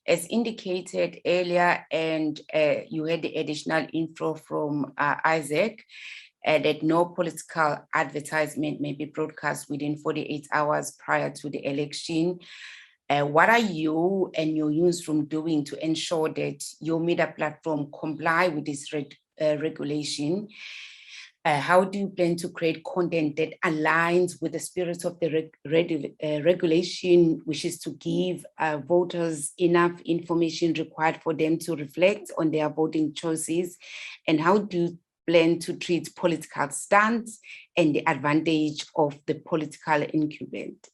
As indicated earlier, and you had the additional info from Isaac, that no political advertisement may be broadcast within 48 hours prior to the election. What are you and your newsroom doing to ensure that your media platform comply with this regulation? How do you plan to create content that aligns with the spirit of the regulation, which is to give voters enough information required for them to reflect on their voting choices? And how do you plan to treat political stance and the advantage of the political incumbent?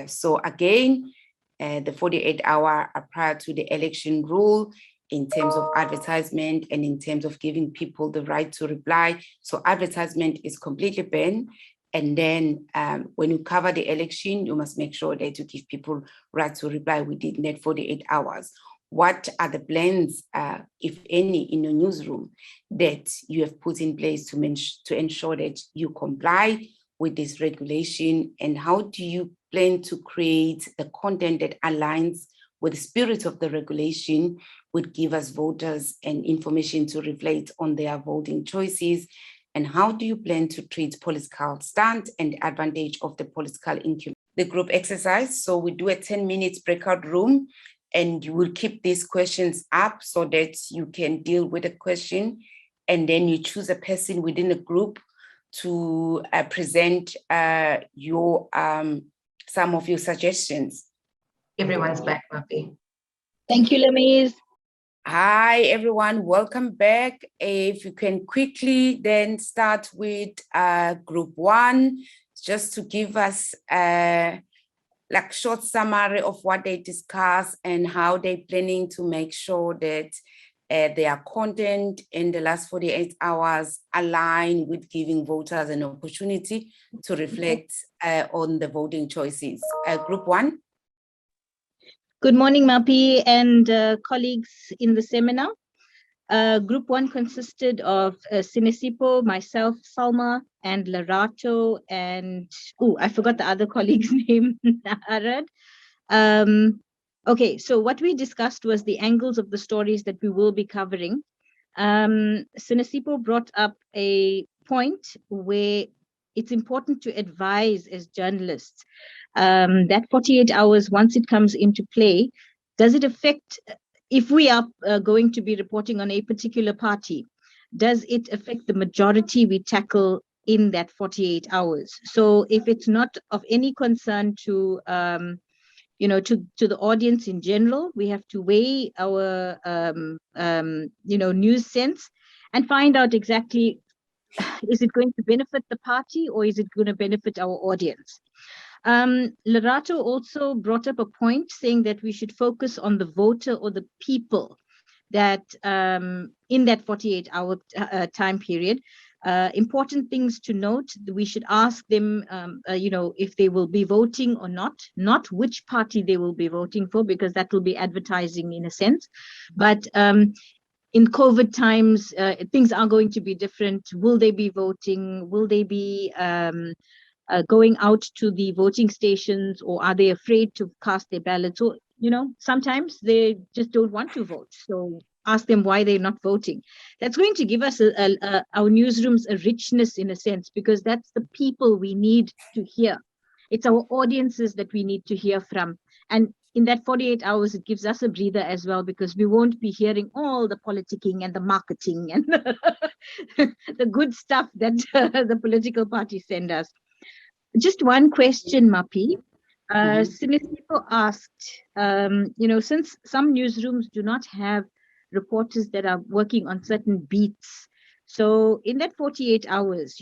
So again, the 48-hour prior to the election rule, in terms of advertisement and in terms of giving people the right to reply. So advertisement is completely banned. And then when you cover the election, you must make sure that you give people right to reply within that 48 hours. What are the plans, if any, in your newsroom that you have put in place to ensure that you comply with this regulation? And how do you plan to create the content that aligns with the spirit of the regulation, would give us voters and information to reflect on their voting choices? And how do you plan to treat political stance and the advantage of the political incumbent? The group exercise, so we do a 10 minutes breakout room, and you will keep these questions up so that you can deal with a question, and then you choose a person within the group to present some of your suggestions. Everyone's back, Mapi. Thank you, Lamise. Hi, everyone. Welcome back. If you can quickly then start with group one, just to give us like short summary of what they discuss and how they're planning to make sure that their content in the last 48 hours align with giving voters an opportunity to reflect on the voting choices. Group one. Good morning, Mapi and colleagues in the seminar. Group one consisted of Sinesipo, myself, Salma, and Lerato, and I forgot the other colleague's name, Arad. Okay, so what we discussed was the angles of the stories that we will be covering. Sinesipo brought up a point where it's important to advise as journalists that 48 hours, once it comes into play, does it affect, if we are going to be reporting on a particular party, does it affect the majority we tackle in that 48 hours? So if it's not of any concern to, to the audience in general, we have to weigh our, news sense and find out exactly, is it going to benefit the party or is it going to benefit our audience? Lerato also brought up a point saying that we should focus on the voter or the people that in that 48-hour time period. Important things to note, we should ask them, if they will be voting or not which party they will be voting for, because that will be advertising in a sense. But in COVID times, things are going to be different. Will they be voting? Will they be going out to the voting stations, or are they afraid to cast their ballots? So, sometimes they just don't want to vote. So ask them why they're not voting. That's going to give us our newsrooms a richness in a sense, because that's the people we need to hear. It's our audiences that we need to hear from. And in that 48 hours, it gives us a breather as well, because we won't be hearing all the politicking and the marketing and the good stuff that the political parties send us. Just one question, Mapi. Sinesipo asked, since some newsrooms do not have reporters that are working on certain beats, so in that 48 hours,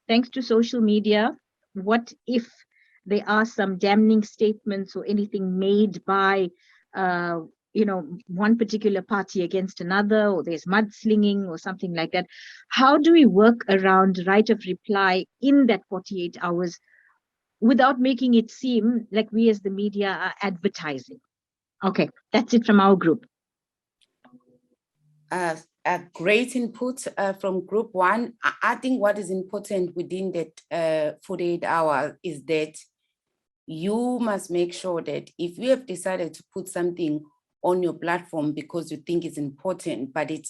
thanks to social media, what if there are some damning statements or anything made by, one particular party against another, or there's mudslinging or something like that? How do we work around right of reply in that 48 hours without making it seem like we as the media are advertising? Okay, that's it from our group. A great input from group one. I think what is important within that 48 hours is that you must make sure that if you have decided to put something on your platform because you think it's important, but it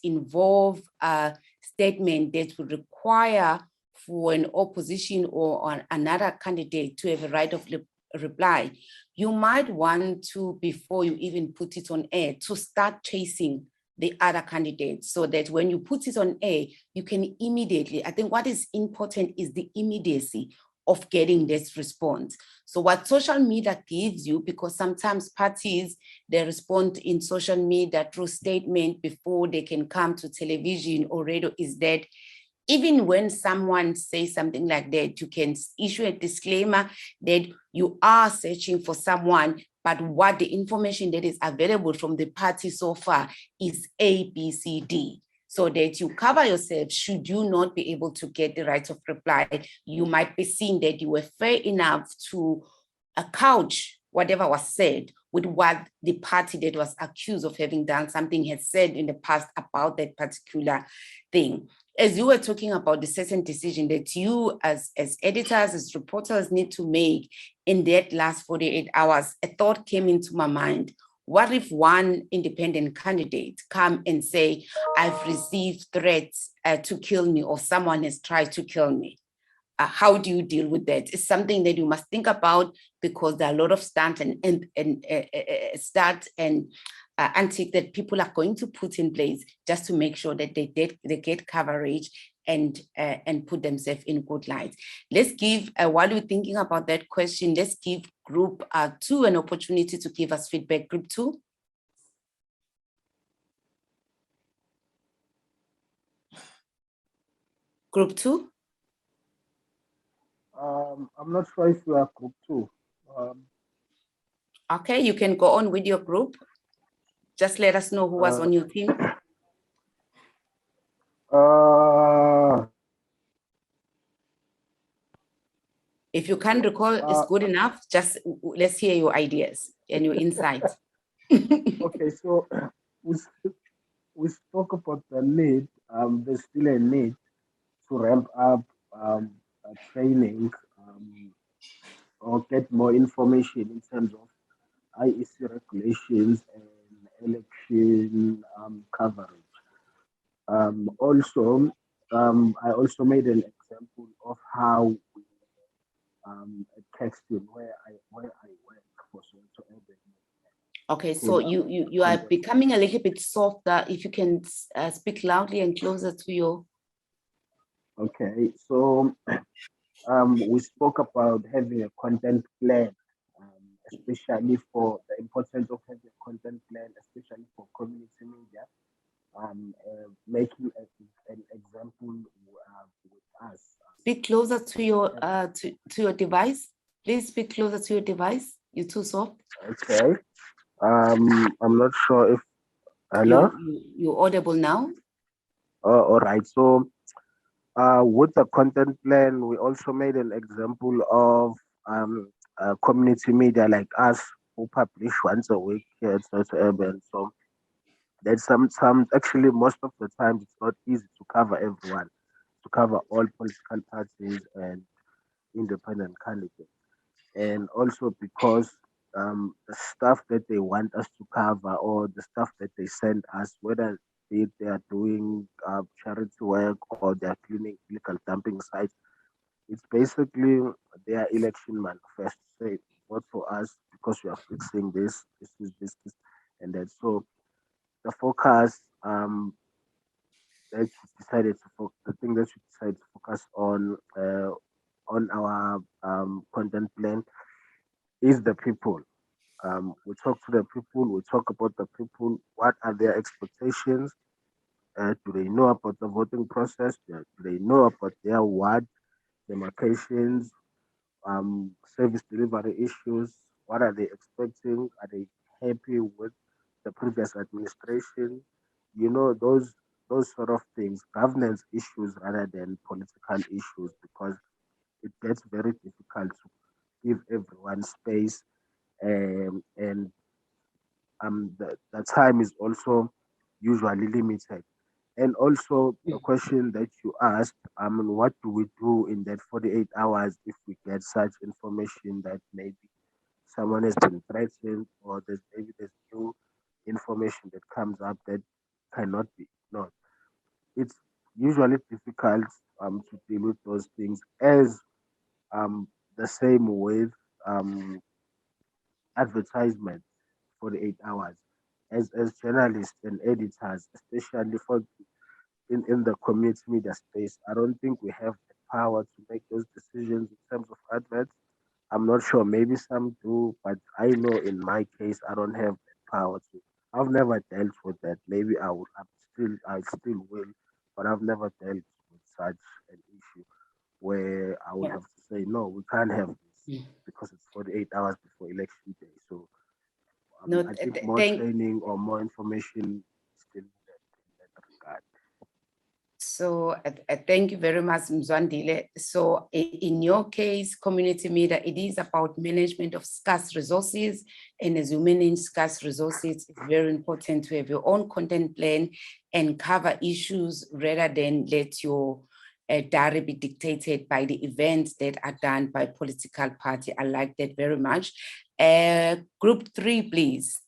involves a statement that would require for an opposition or another candidate to have a right of reply, you might want to, before you even put it on air, to start chasing the other candidates so that when you put it on air, you can immediately, I think what is important is the immediacy of getting this response. So what social media gives you, because sometimes parties, they respond in social media through statement before they can come to television or radio, is that even when someone says something like that, you can issue a disclaimer that you are searching for someone, but what the information that is available from the party so far is A, B, C, D. So that you cover yourself should you not be able to get the right of reply. You might be seen that you were fair enough to couch whatever was said with what the party that was accused of having done something had said in the past about that particular thing. As you were talking about the certain decision that you as editors, as reporters need to make in that last 48 hours, a thought came into my mind. What if one independent candidate come and say, I've received threats to kill me, or someone has tried to kill me? How do you deal with that? It's something that you must think about, because there are a lot of stunts and antics that people are going to put in place just to make sure that they get coverage and put themselves in good light. Let's give, while we're thinking about that question, let's give group 2 an opportunity to give us feedback. Group 2. Group 2. I'm not sure if you are group 2. Okay, you can go on with your group. Just let us know who was on your team. If you can't recall, it's good enough. Just let's hear your ideas and your insights. Okay, so we spoke about the need. There's still a need to ramp up training or get more information in terms of IEC regulations and election coverage. Also, I also made an example of how we texting where I work for Soweto Urban. Okay, so you are becoming a little bit softer. If you can speak loudly and closer to your. Okay, so we spoke about having a content plan, especially for the importance of having a content plan, especially for community media. Making an example with us. Speak closer to your to your device. Please speak closer to your device. You're too soft. Okay. I'm not sure if hello. You're audible now. All right. So, with the content plan, we also made an example of community media like us who publish once a week here at South Urban. So that sometimes, actually, most of the time, it's not easy to cover everyone, to cover all political parties and independent candidates. And also because the stuff that they want us to cover, or the stuff that they send us, whether they are doing charity work or they are cleaning illegal dumping sites, it's basically their election manifesto. Say, vote for us because we are fixing this, and that. So the focus that we decided to the thing that we decided to focus on our content plan is the people. We talk to the people, we talk about the people, what are their expectations? Do they know about the voting process? Do they know about their ward demarcations, service delivery issues? What are they expecting? Are they happy with the previous administration? You know, those sort of things, governance issues rather than political issues, because it gets very difficult to give everyone space, and the time is also usually limited. And also the question that you asked, what do we do in that 48 hours if we get such information that maybe someone has been threatened or there's new information that comes up that cannot be ignored. It's usually difficult to deal with those things as the same with um advertisement 48 hours. As journalists and editors, especially for in the community media space, I don't think we have the power to make those decisions in terms of adverts. I'm not sure, maybe some do, but I know in my case, I don't have the power to. I've never dealt with that. Maybe I still will, but I've never dealt with such an issue where I would Yeah. have to say, no, we can't have this Mm. because it's 48 hours before election day. So No, I think more thank. training or more information is still needed in that regard. So thank you very much, Mzwandile. So in your case, community media, it is about management of scarce resources. And as you manage scarce resources, it's very important to have your own content plan and cover issues rather than let your diary be dictated by the events that are done by political party. I like that very much. Group 3, please.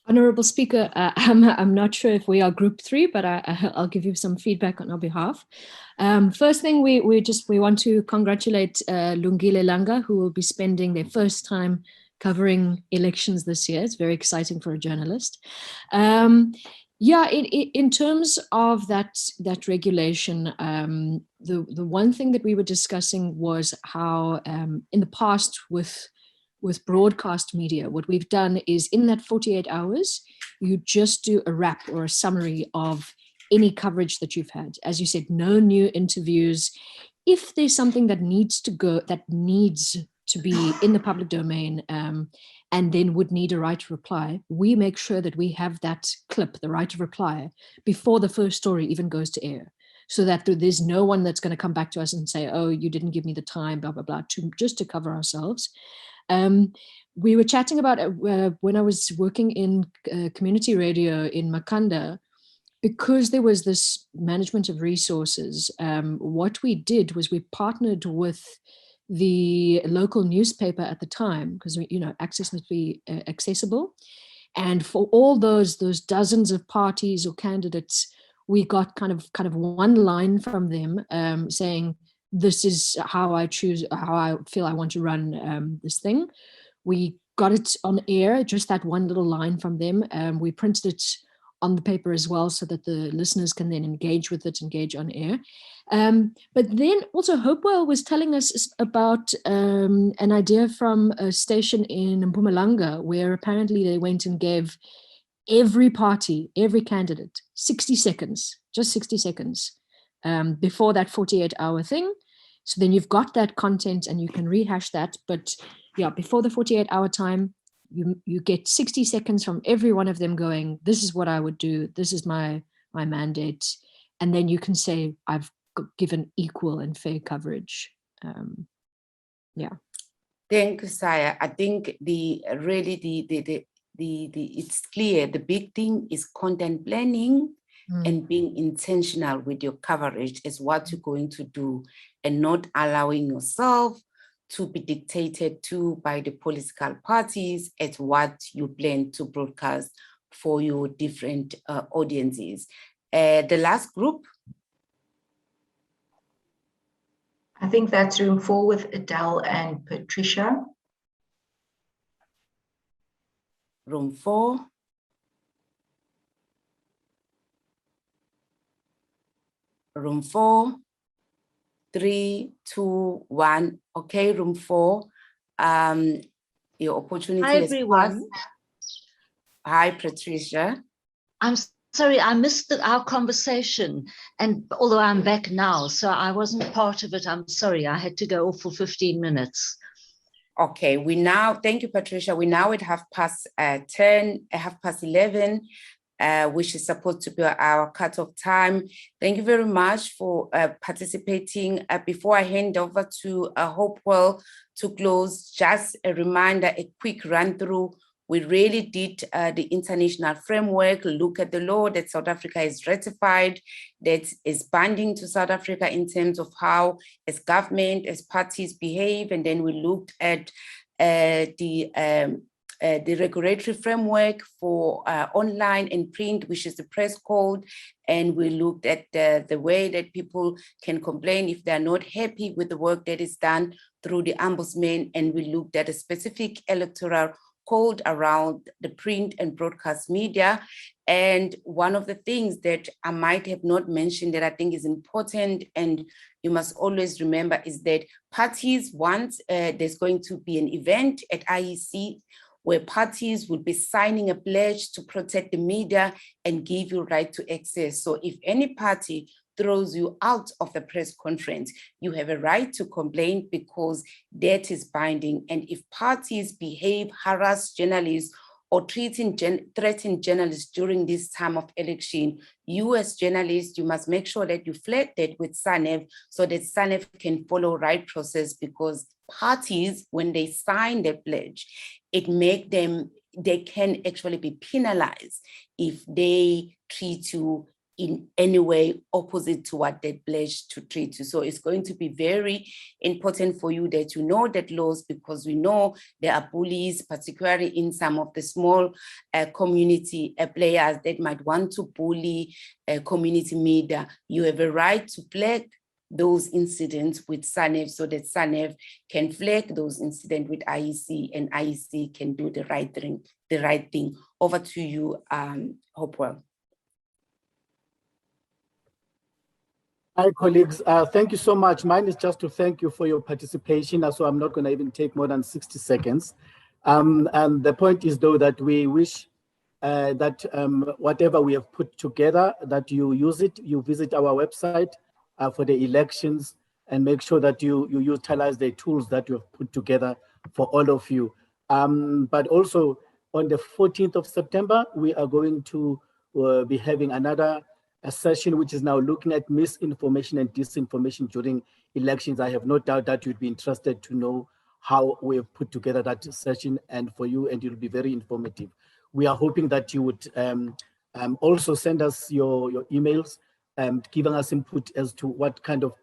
Honorable Speaker, I'm not sure if we are group 3, but I'll give you some feedback on our behalf. First thing, we want to congratulate Lungile Langa, who will be spending their first time covering elections this year. It's very exciting for a journalist. Yeah, in terms of that regulation, the one thing that we were discussing was how in the past with broadcast media, what we've done is in that 48 hours, you just do a wrap or a summary of any coverage that you've had. As you said, no new interviews. If there's something that needs to go, that needs to be in the public domain and then would need a right to reply, we make sure that we have that clip, the right to reply, before the first story even goes to air, so that there's no one that's going to come back to us and say, oh, you didn't give me the time, blah, blah, blah, just to cover ourselves. We were chatting about when I was working in community radio in Makanda, because there was this management of resources, what we did was we partnered with the local newspaper at the time, because access must be accessible. And for all those dozens of parties or candidates, we got kind of one line from them saying, this is how I choose, how I feel I want to run this thing. We got it on air, just that one little line from them. We printed it on the paper as well, so that the listeners can then engage with it, engage on air. But then also Hopewell was telling us about an idea from a station in Mpumalanga, where apparently they went and gave every party, every candidate, 60 seconds, just 60 seconds before that 48-hour thing. So then you've got that content and you can rehash that. But yeah, before the 48-hour time, you get 60 seconds from every one of them going, this is what I would do, this is my mandate. And then you can say, I've given equal and fair coverage. Yeah. Thank you, Saya. I think it's clear the big thing is content planning and being intentional with your coverage is what you're going to do, and not allowing yourself to be dictated to by the political parties as what you plan to broadcast for your different audiences. The last group. I think that's room 4 with Adele and Patricia. Room 4. Room 4. 3, 2, 1. Okay, room 4. Your opportunity. Hi, everyone. Hi, Patricia. I'm sorry, I missed our conversation, and although I'm back now, so I wasn't part of it. I'm sorry, I had to go off for 15 minutes. Okay, thank you, Patricia. We now at 11:30, which is supposed to be our cutoff time. Thank you very much for participating. Before I hand over to Hopewell to close, just a reminder, a quick run through We really did the international framework, look at the law that South Africa has ratified, that is binding to South Africa in terms of how, as government, as parties behave. And then we looked at the regulatory framework for online and print, which is the press code. And we looked at the way that people can complain if they're not happy with the work that is done through the ombudsman. And we looked at a specific electoral code around the print and broadcast media. And one of the things that I might have not mentioned that I think is important, and you must always remember, is that parties, once there's going to be an event at IEC where parties will be signing a pledge to protect the media and give you right to access. So if any party throws you out of the press conference, you have a right to complain because that is binding. And if parties behave, harass journalists, or threaten journalists during this time of election, you as journalists, you must make sure that you flag that with SANEF so that SANEF can follow right process, because parties, when they sign their pledge, it make them, they can actually be penalized if they treat you in any way opposite to what they pledged to treat you. So it's going to be very important for you that you know that laws, because we know there are bullies, particularly in some of the small community players that might want to bully community media. You have a right to flag those incidents with SANEF so that SANEF can flag those incidents with IEC, and IEC can do the right thing. Over to you, Hopewell. Hi, colleagues. Thank you so much. Mine is just to thank you for your participation. So I'm not going to even take more than 60 seconds. And the point is, though, that we wish that whatever we have put together, that you use it, you visit our website for the elections, and make sure that you utilize the tools that you have put together for all of you. But also on the 14th of September, we are going to be having another session which is now looking at misinformation and disinformation during elections. I have no doubt that you'd be interested to know how we have put together that session, and for you, and it'll be very informative. We are hoping that you would also send us your emails, giving us input as to what kind of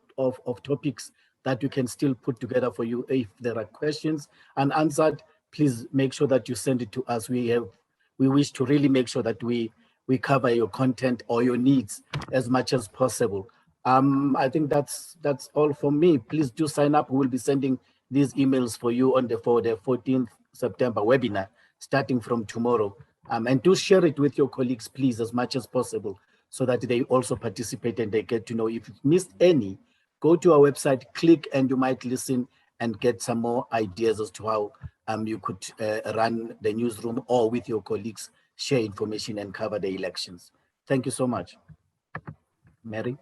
topics that we can still put together for you. If there are questions unanswered, please make sure that you send it to us. We wish to really make sure that we cover your content or your needs as much as possible. I think that's all for me. Please do sign up. We will be sending these emails for you for the 14th September webinar, starting from tomorrow. And do share it with your colleagues, please, as much as possible, so that they also participate and they get to know. If you've missed any, go to our website, click, and you might listen and get some more ideas as to how you could run the newsroom, or with your colleagues, share information and cover the elections. Thank you so much. Mary?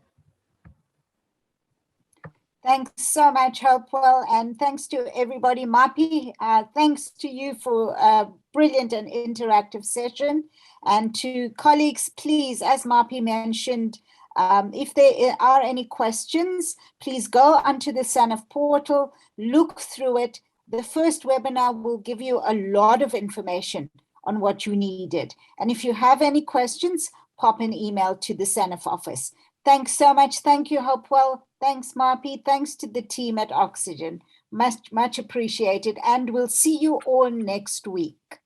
Thanks so much, Hopewell, and thanks to everybody. Mapi, thanks to you for a brilliant and interactive session. And to colleagues, please, as Mapi mentioned, if there are any questions, please go onto the SANEF portal, look through it. The first webinar will give you a lot of information on what you needed. And if you have any questions, pop an email to the SANEF office. Thanks so much. Thank you, Hopewell. Thanks, Mapi. Thanks to the team at Oxygen. Much appreciated. And we'll see you all next week.